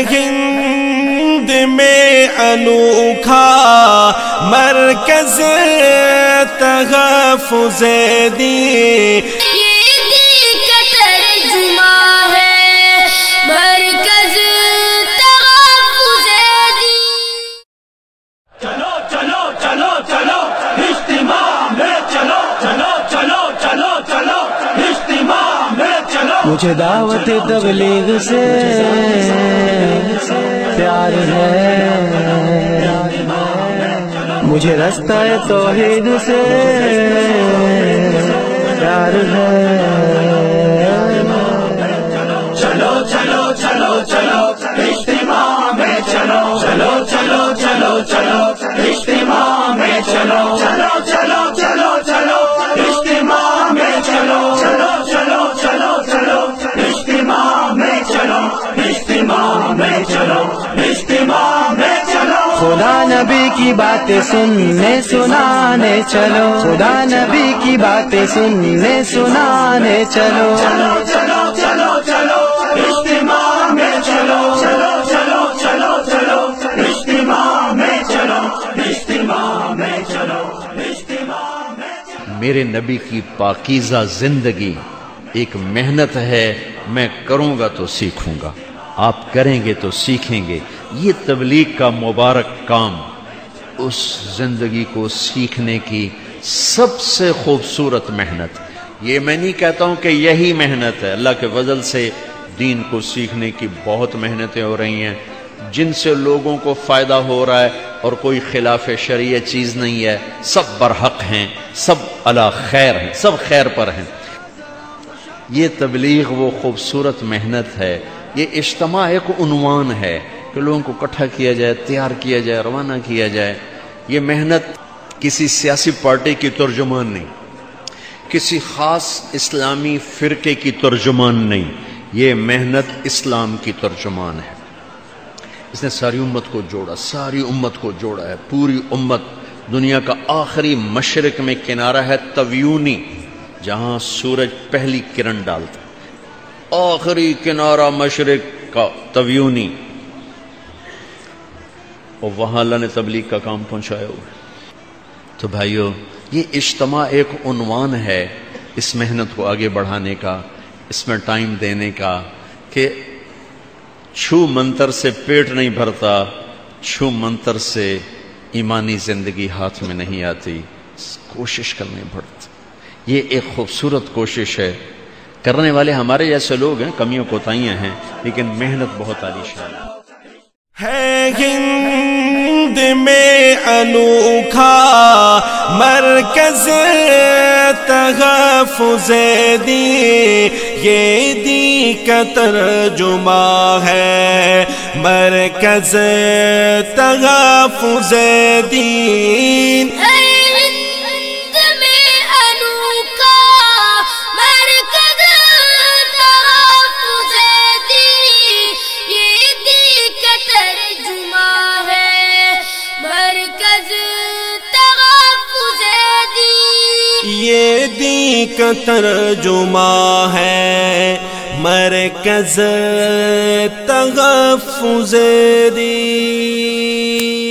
ہند میں انوکھا مرکز تحفظ دین، مجھے دعوت تبلیغ سے پیار ہے، مجھے رستہ توحید سے پیار ہے۔ چلو چلو چلو چلو اجتماع میں چلو، چلو چلو چلو چلو اجتماع میں چلو، چلو چلو چلو چلو اجتماع میں چلو، چلو چلو چلو چلو اجتماع میں چلو، اجتماع میں چلو، اجتماع میں چلو۔ خدا نبی کی باتیں سننے سنانے چلو، خدا نبی کی باتیں سننے سنانے چلو، چلو چلو چلو چلو اجتماع میں چلو، چلو چلو چلو چلو اجتماع میں چلو، اجتماع میں چلو، اجتماع میں چلو۔ میرے نبی کی پاکیزہ زندگی ایک محنت ہے، میں کروں گا تو سیکھوں گا، آپ کریں گے تو سیکھیں گے۔ یہ تبلیغ کا مبارک کام، اس زندگی کو سیکھنے کی سب سے خوبصورت محنت۔ یہ میں نہیں کہتا ہوں کہ یہی محنت ہے، اللہ کے فضل سے دین کو سیکھنے کی بہت محنتیں ہو رہی ہیں جن سے لوگوں کو فائدہ ہو رہا ہے، اور کوئی خلاف شریعت چیز نہیں ہے، سب برحق ہیں، سب علی خیر ہیں، سب خیر پر ہیں۔ یہ تبلیغ وہ خوبصورت محنت ہے، یہ اجتماع ایک عنوان ہے کہ لوگوں کو اکٹھا کیا جائے، تیار کیا جائے، روانہ کیا جائے۔ یہ محنت کسی سیاسی پارٹی کی ترجمان نہیں، کسی خاص اسلامی فرقے کی ترجمان نہیں، یہ محنت اسلام کی ترجمان ہے۔ اس نے ساری امت کو جوڑا، ساری امت کو جوڑا ہے، پوری امت۔ دنیا کا آخری مشرق میں کنارہ ہے تویونی، جہاں سورج پہلی کرن ڈالتا، آخری کنارہ مشرق کا تویونی، اور وہاں اللہ نے تبلیغ کا کام پہنچایا ہوا ہے۔ تو بھائیو، یہ اجتماع ایک عنوان ہے اس محنت کو آگے بڑھانے کا، اس میں ٹائم دینے کا، کہ چھو منتر سے پیٹ نہیں بھرتا، چھو منتر سے ایمانی زندگی ہاتھ میں نہیں آتی، کوشش کرنی پڑتی۔ یہ ایک خوبصورت کوشش ہے، کرنے والے ہمارے جیسے لوگ ہیں، کمیوں کوتاہیاں ہیں، لیکن محنت بہت عالیشان ہے۔ ہند میں انوکھا مرکز تحفظ دین، یہ دین کا ترجمہ ہے مرکز تحفظ دین۔ یہ دین کا ترجمہ ہے مرکز تحفظ دین۔